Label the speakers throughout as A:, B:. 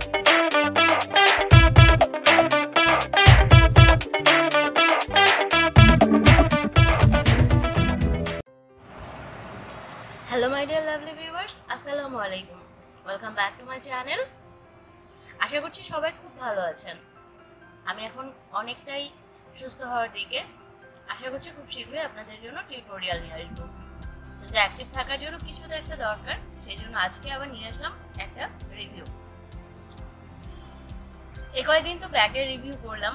A: Hello my dear lovely viewers, আসসালামু আলাইকুম। Welcome back to my channel. আশা করছি সবাই খুব ভালো আছেন। আমি এখন অনেকটাই সুস্থ হওয়ার দিকে। আশা করছি খুব শীঘ্রই আপনাদের জন্য টিউটোরিয়াল নিয়ে আসবো। যদি অ্যাক্টিভ থাকার জন্য কিছু তো একটা দরকার, সেই জন্য আজকে আবার নিয়ে আসলাম একটা রিভিউ। এই কয়েকদিন তো ব্যাগের রিভিউ করলাম,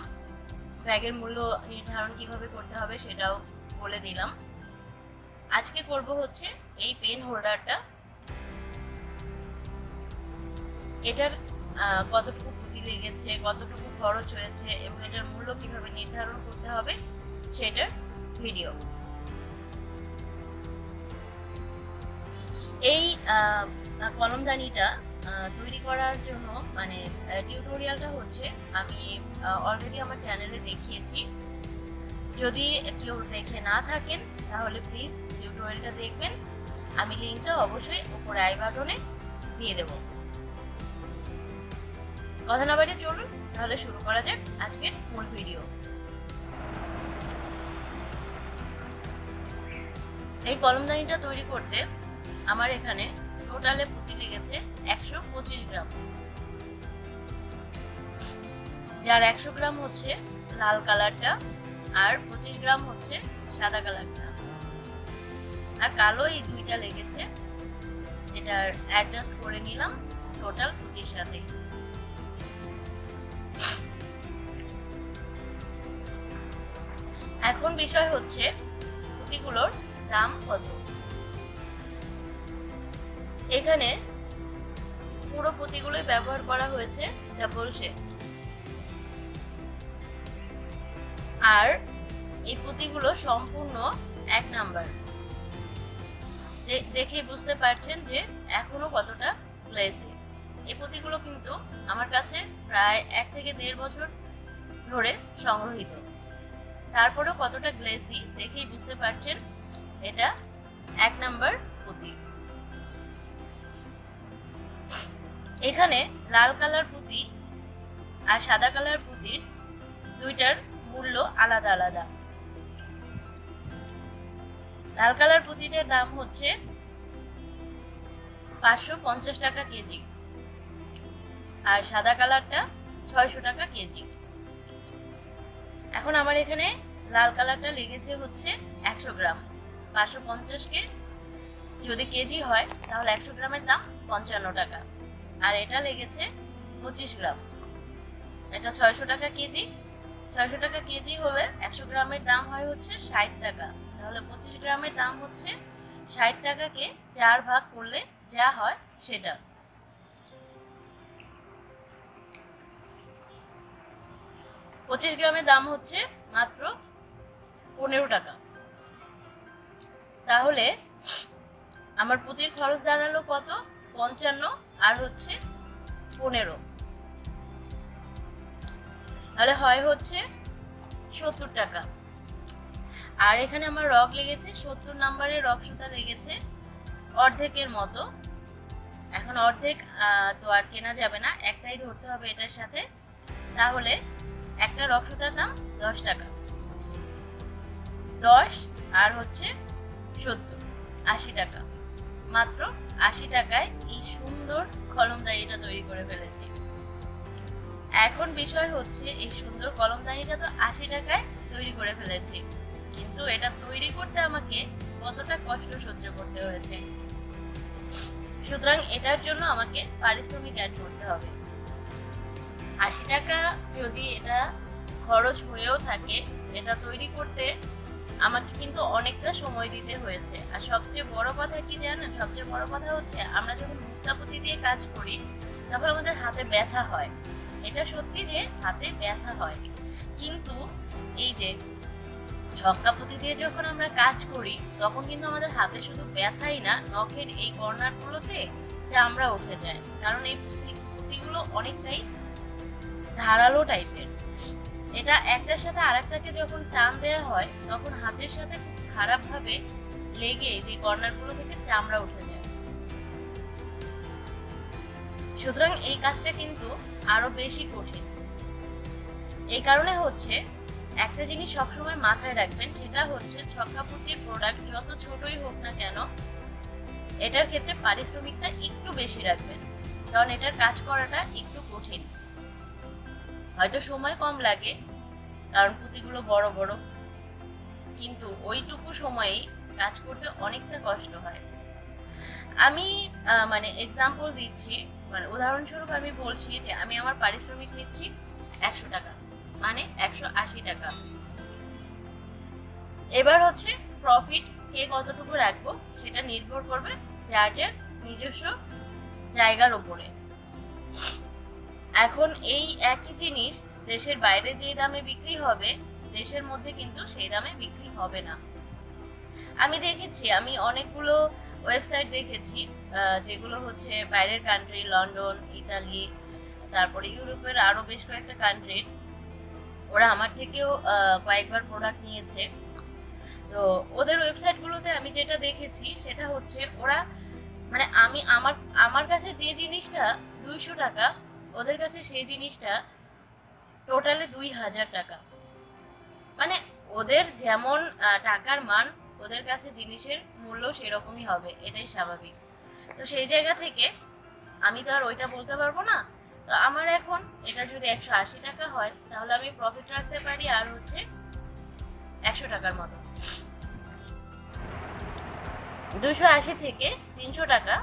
A: ব্যাগের মূল্য নির্ধারণ কিভাবে করতে হবে সেটাও বলে দিলাম। আজকে করব হচ্ছে এই পেন হোল্ডারটা। এটার কতটুকু পুঁতি লেগেছে, কতটুকু খরচ হয়েছে এবং এটার মূল্য কিভাবে নির্ধারণ করতে হবে সেটার ভিডিও। এই কলমদানিটা তৈরি করার জন্য মানে টিউটোরিয়ালটা হচ্ছে আমি অলরেডি আমার চ্যানেলে দেখিয়েছি। যদি কেউ দেখে না থাকেন তাহলে প্লিজ টিউটোরিয়ালটা দেখবেন। আমি লিংকটা অবশ্যই উপরে আই বাটনে দিয়ে দেব। কথা না বাড়িয়ে চলুন তাহলে শুরু করা যাক আজকের মূল ভিডিও। এই কলমদানিটা তৈরি করতে আমার এখানে টোটালে পুঁতি লেগেছে 125 গ্রাম, যার 100 গ্রাম হচ্ছে লাল কালারটা আর 25 গ্রাম হচ্ছে সাদা কালারটা, আর কালো এই দুইটা লেগেছে। এটার অ্যাডজাস্ট করে নিলাম টোটাল পুঁতির সাথে। এখন বিষয় হচ্ছে পুঁতিগুলোর দাম কত। এখানে পুরো পুঁতিগুলোই ব্যবহার করা হয়েছে ডাবল শেড, আর এই পুঁতিগুলো সম্পূর্ণ 1 নাম্বার। দেখে বুঝতে পারছেন যে এখনো কতটা গ্লেসি। এই পুঁতিগুলো কিন্তু আমার কাছে প্রায় 1 থেকে 1.5 বছর ধরে সংগ্রহিত, তারপরেও কতটা গ্লেসি দেখেই বুঝতে পারছেন এটা 1 নাম্বার পুঁতি। এখানে লাল কালার পুঁতি আর সাদা কালার পুঁতির দুইটার মূল্য আলাদা আলাদা। লাল কালার পুঁতিটার দাম হচ্ছে 550 টাকা কেজি, আর সাদা কালারটা 600 টাকা কেজি। এখন আমার এখানে লাল কালারটা লেগেছে হচ্ছে 100 গ্রাম। 550 কে যদি কেজি হয় তাহলে 100 গ্রামের দাম 55 টাকা, আর এটা লেগেছে 25 গ্রাম। এটা 600 টাকা কেজি। 600 টাকা কেজি হলে 100 গ্রামের দাম হয় হচ্ছে 60 টাকা, তাহলে 25 গ্রামের দাম হচ্ছে 60 টাকাকে 4 ভাগ করলে যা হয় সেটা। পঁচিশ গ্রামের দাম হচ্ছে মাত্র 15 টাকা। তাহলে আমার পুঁতির খরচ দাঁড়ালো কত? 55 আর হচ্ছে 15, তাহলে হয় হচ্ছে 70 টাকা। আর এখানে আমার রগ লেগেছে 70 নাম্বারের রগ সুতা লেগেছে অর্ধেকের মতো। এখন অর্ধেক তো আর কেনা যাবে না, একটাই ধরতে হবে এটার সাথে। তাহলে একটা রগ সুতার দাম 10 টাকা। 10 আর হচ্ছে 70, 80 টাকা। মাত্র 80 টাকায় এই সুন্দর কলমদানিটা তৈরি করে ফেলেছি। এখন বিষয় হচ্ছে এই সুন্দর কলমদানিটা তো 80 টাকায় তৈরি করে ফেলেছি, কিন্তু এটা তৈরি করতে আমাকে কতটা কষ্ট সহ্য করতে হয়েছে। সুতরাং এটার জন্য আমাকে পারিশ্রমিক অ্যাড করতে হবে। 80 টাকা যদি এটা খরচ হয়েও থাকে, এটা তৈরি করতে আমাকে কিন্তু অনেকটা সময় দিতে হয়েছে। আর সবচেয়ে বড় কথা কি জানেন? সবচেয়ে বড় কথা হচ্ছে আমরা যখন মুক্তা পুঁতি দিয়ে কাজ করি তখন আমাদের হাতে ব্যথা হয়। এটা সত্যি যে হাতে ব্যথা হয়, কিন্তু এই যে ছক্কা পুঁতি দিয়ে যখন আমরা কাজ করি তখন কিন্তু আমাদের হাতে শুধু ব্যথাই না, নখের এই কর্নারগুলোতে চামড়া উঠে যায়, কারণ এই পুঁতিগুলো অনেকটাই ধারালো টাইপের। এটা একটার সাথে আরেকটাকে যখন টান দেওয়া হয় তখন হাতের সাথে খুব খারাপ ভাবে লেগে যে কর্নারগুলো থেকে চামড়া উঠে যায়। সুতরাং এই কাজটা কিন্তু আরো বেশি কঠিন। এই কারণে হচ্ছে একটা জিনিস সবসময় মাথায় রাখবেন, সেটা হচ্ছে ছক্কা পুঁতির প্রোডাক্ট যত ছোটই হোক না কেন এটার ক্ষেত্রে পারিশ্রমিকটা একটু বেশি রাখবেন, কারণ এটার কাজ করাটা একটু কঠিন। হয়তো সময় কম লাগে কারণ পুঁতিগুলো বড় বড়, কিন্তু ওইটুকু সময়েই কাজ করতে অনেকটা কষ্ট হয়। আমি মানে এক্সাম্পল দিচ্ছি, মানে উদাহরণস্বরূপ আমি বলছি যে আমি আমার পারিশ্রমিক নিচ্ছি 100 টাকা, মানে 180 টাকা। এবার হচ্ছে প্রফিট কে কতটুকু রাখবো সেটা নির্ভর করবে যার নিজস্ব জায়গার উপরে। এখন এই একই জিনিস দেশের বাইরে যে দামে বিক্রি হবে দেশের মধ্যে কিন্তু সেই দামে বিক্রি হবে না। আমি দেখেছি, আমি অনেকগুলো ওয়েবসাইট দেখেছি যেগুলো হচ্ছে বাইরের কান্ট্রি, লন্ডন, ইতালি, তারপরে ইউরোপের আরো বেশ কয়েকটা কান্ট্রির। ওরা আমার থেকেও কয়েকবার প্রোডাক্ট নিয়েছে। তো ওদের ওয়েবসাইটগুলোতে আমি যেটা দেখেছি সেটা হচ্ছে ওরা মানে আমি আমার কাছে যে জিনিসটা 200 টাকা, ওদের কাছে সেই জিনিসটা টোটালে 2000 টাকা। মানে ওদের যেমন টাকার মান, ওদের কাছে জিনিসের মূল্য সেরকমই হবে, এটাই স্বাভাবিক। তো সেই জায়গা থেকে আমি তো আর ওইটা বলতে পারবো না। তো আমার এখন এটা যদি 180 টাকা হয় তাহলে আমি প্রফিট রাখতে পারি আর হচ্ছে 100 টাকার মতো। 280 থেকে 300 টাকা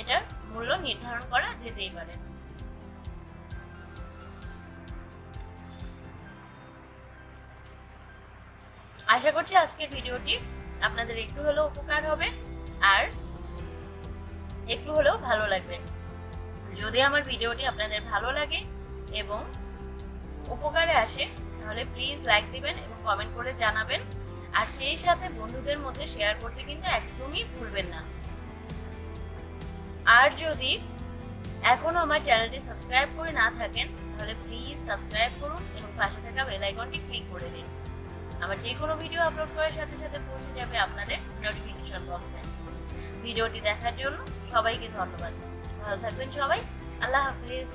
A: এটার মূল্য নির্ধারণ করা যেতেই পারে। আশা করছি আজকের ভিডিওটি আপনাদের একটু হলেও উপকার হবে আর একটু হলেও ভালো লাগবে। যদি আমার ভিডিওটি আপনাদের ভালো লাগে এবং উপকারে আসে তাহলে প্লিজ লাইক দিবেন এবং কমেন্ট করে জানাবেন, আর সেই সাথে বন্ধুদের মধ্যে শেয়ার করতে কিন্তু একদমই ভুলবেন না। আর যদি এখনো আমার চ্যানেলটি সাবস্ক্রাইব করে না থাকেন তাহলে প্লিজ সাবস্ক্রাইব করুন এবং পাশে থাকা বেল আইকনটি ক্লিক করে দিন। আমার যে কোনো ভিডিও আপলোড করার সাথে সাথে পৌঁছে যাবে আপনাদের নোটিফিকেশন বক্সে। ভিডিওটি দেখার জন্য সবাইকে ধন্যবাদ। ভালো থাকবেন সবাই। আল্লাহ হাফিজ।